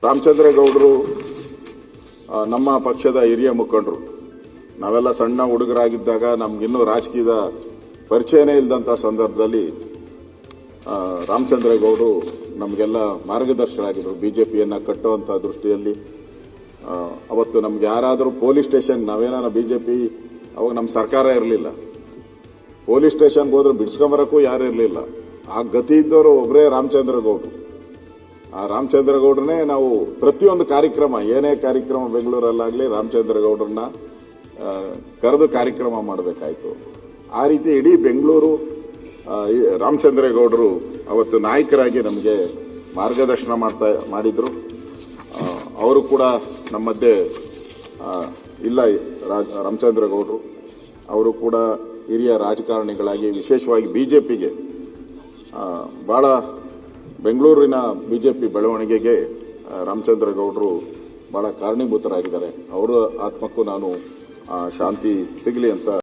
ರಾಮಚಂದ್ರೇಗೌಡರು ನಮ್ಮ ಪಕ್ಷದ ಹಿರಿಯ ಮುಖಂಡರು. ನಾವೆಲ್ಲ ಸಣ್ಣ ಹುಡುಗರಾಗಿದ್ದಾಗ ನಮಗಿನ್ನೂ ರಾಜಕೀಯದ ಪರಿಚಯನೇ ಇಲ್ಲದಂಥ ಸಂದರ್ಭದಲ್ಲಿ ರಾಮಚಂದ್ರೇಗೌಡರು ನಮಗೆಲ್ಲ ಮಾರ್ಗದರ್ಶಕರಾಗಿದ್ದರು. ಬಿಜೆಪಿಯನ್ನು ಕಟ್ಟುವಂಥ ದೃಷ್ಟಿಯಲ್ಲಿ ಅವತ್ತು ನಮ್ಗೆ ಯಾರಾದರೂ ಪೊಲೀಸ್ ಸ್ಟೇಷನ್, ನಾವೇನಾರ ಬಿಜೆಪಿ ಅವಾಗ ನಮ್ಮ ಸರ್ಕಾರ ಇರಲಿಲ್ಲ, ಪೊಲೀಸ್ ಸ್ಟೇಷನ್ಗೆ ಹೋದ್ರೆ ಬಿಡಿಸ್ಕೊಂಬರಕ್ಕೂ ಯಾರು ಇರಲಿಲ್ಲ. ಆ ಗತಿ ಇದ್ದವರು ಒಬ್ಬರೇ ರಾಮಚಂದ್ರೇಗೌಡರು. ಆ ರಾಮಚಂದ್ರೇಗೌಡರನ್ನೇ ನಾವು ಪ್ರತಿಯೊಂದು ಕಾರ್ಯಕ್ರಮ, ಏನೇ ಕಾರ್ಯಕ್ರಮ ಬೆಂಗಳೂರಲ್ಲಾಗಲಿ ರಾಮಚಂದ್ರೇಗೌಡರನ್ನ ಕರೆದು ಕಾರ್ಯಕ್ರಮ ಮಾಡಬೇಕಾಯಿತು. ಆ ರೀತಿ ಇಡೀ ಬೆಂಗಳೂರು ರಾಮಚಂದ್ರೇಗೌಡರು ಅವತ್ತು ನಾಯಕರಾಗಿ ನಮಗೆ ಮಾರ್ಗದರ್ಶನ ಮಾಡಿದರು. ಅವರು ಕೂಡ ನಮ್ಮ ಮಧ್ಯೆ ಇಲ್ಲ. ರಾಮಚಂದ್ರೇಗೌಡರು ಅವರು ಕೂಡ ಹಿರಿಯ ರಾಜಕಾರಣಿಗಳಾಗಿ ವಿಶೇಷವಾಗಿ ಬಿಜೆಪಿಗೆ ಭಾಳ ಬೆಂಗಳೂರಿನ ಬಿಜೆಪಿ ಬೆಳವಣಿಗೆಗೆ ರಾಮಚಂದ್ರೇಗೌಡರು ಭಾಳ ಕಾರಣೀಭೂತರಾಗಿದ್ದಾರೆ. ಅವರ ಆತ್ಮಕ್ಕೂ ನಾನು ಶಾಂತಿ ಸಿಗಲಿ ಅಂತ